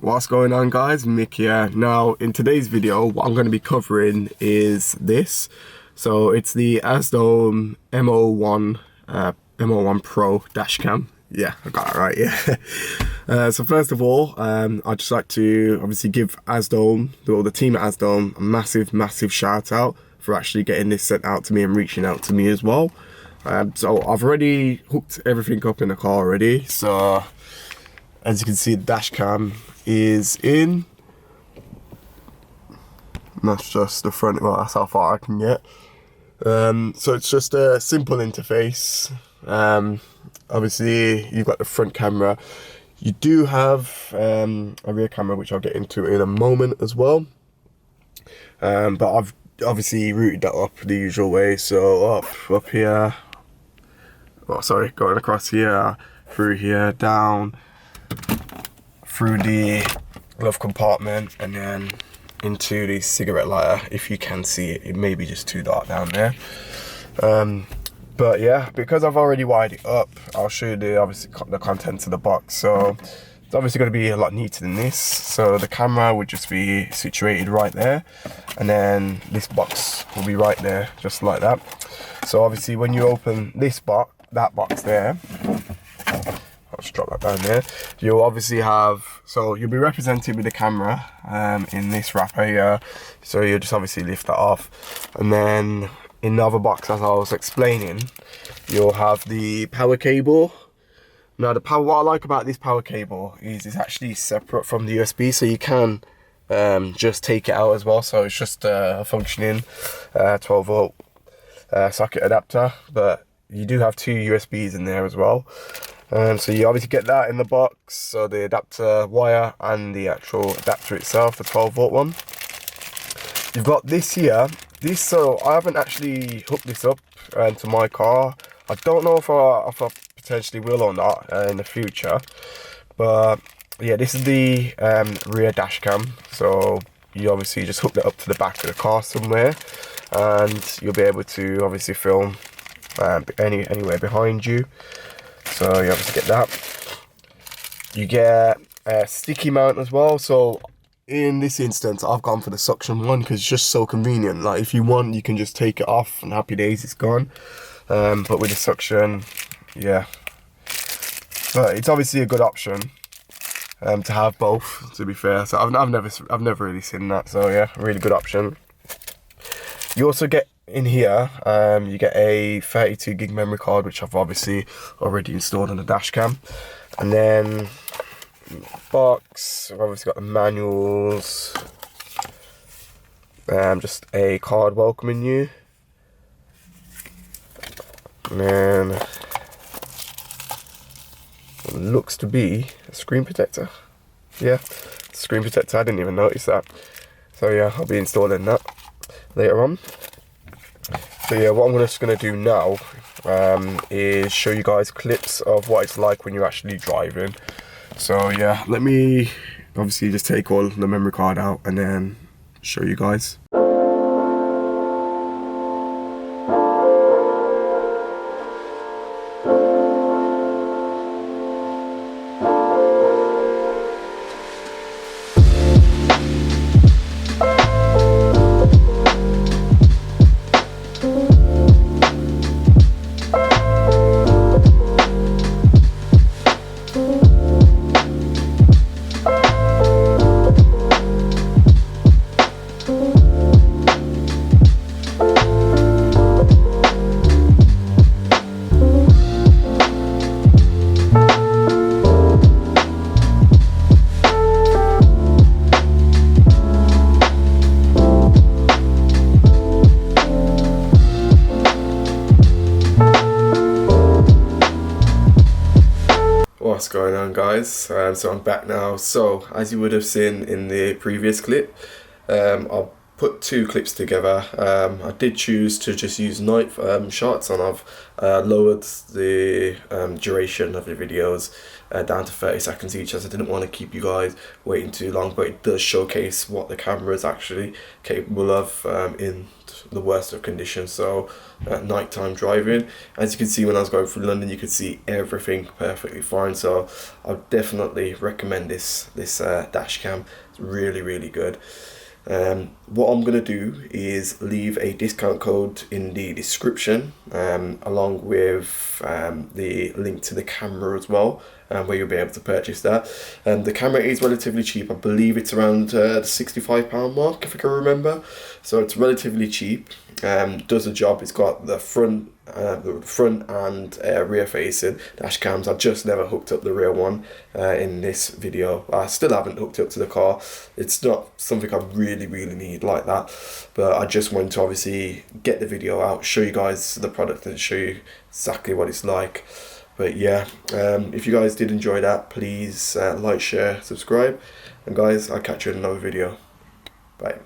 What's going on, guys? Mick here. Now in today's video what I'm going to be covering is this. So it's the Azdome M01 M01 Pro Dashcam. Yeah, I got it right. Yeah. So first of all, I'd just like to obviously give Azdome, the team at Azdome, a massive shout out for actually getting this sent out to me and reaching out to me as well. So I've already hooked everything up in the car already. So as you can see, the dash cam is in. And that's just the front. Well, that's how far I can get. So it's just a simple interface. Obviously you've got the front camera. You do have a rear camera, which I'll get into in a moment as well. But I've obviously routed that up the usual way. So up here. Oh, sorry, going across here, through here, down, through the glove compartment, and then into the cigarette lighter. If you can see it, it may be just too dark down there. But yeah, because I've already wired it up, I'll show you obviously the contents of the box. So it's obviously going to be a lot neater than this. So the camera would just be situated right there, and then this box will be right there, just like that. So obviously when you open this box, that box there, I'll just drop that down there, you'll obviously have, so you'll be represented with the camera in this wrapper here. So you'll just obviously lift that off, and then in the other box, as I was explaining, you'll have the power cable. Now what I like about this power cable is it's actually separate from the USB, so you can just take it out as well. So it's just a functioning 12 volt socket adapter, but you do have two USBs in there as well. So you obviously get that in the box, so the adapter wire and the actual adapter itself, the 12 volt one. You've got this here. So I haven't actually hooked this up to my car. I don't know if I potentially will or not in the future. But yeah, this is the rear dash cam. So you obviously just hook that up to the back of the car somewhere, and you'll be able to obviously film anywhere behind you. So you obviously get that. You get a sticky mount as well. So in this instance, I've gone for the suction one because it's just so convenient. Like if you want, you can just take it off and happy days, it's gone. But with the suction, yeah. But it's obviously a good option to have both, to be fair. So I've never really seen that. So yeah, really good option. You also get in here, you get a 32 gig memory card, which I've obviously already installed on the dash cam. And then box, I've obviously got the manuals, just a card welcoming you, and then it looks to be a screen protector. Yeah, screen protector, I didn't even notice that. So yeah, I'll be installing that later on. So yeah, what I'm just going to do now is show you guys clips of what it's like when you're actually driving. So yeah, let me obviously just take all the memory card out and then show you guys. What's going on, guys? So I'm back now. So as you would have seen in the previous clip, I'll put two clips together. I did choose to just use night shots, and I've lowered the duration of the videos down to 30 seconds each, as I didn't want to keep you guys waiting too long, but it does showcase what the camera is actually capable of in the worst of conditions. So at nighttime driving, as you can see, when I was going through London, you could see everything perfectly fine. So I would definitely recommend this dash cam. It's really, really good. What I'm going to do is leave a discount code in the description, along with the link to the camera as well, where you'll be able to purchase that. The camera is relatively cheap. I believe it's around the £65 mark, if I can remember. So it's relatively cheap. Does the job. It's got the front and rear facing dash cams. I've just never hooked up the rear one in this video. I still haven't hooked up to the car. It's not something I really need like that, but I just wanted to obviously get the video out, show you guys the product and show you exactly what it's like. But yeah, if you guys did enjoy that, please like, share, subscribe, and guys, I'll catch you in another video. Bye.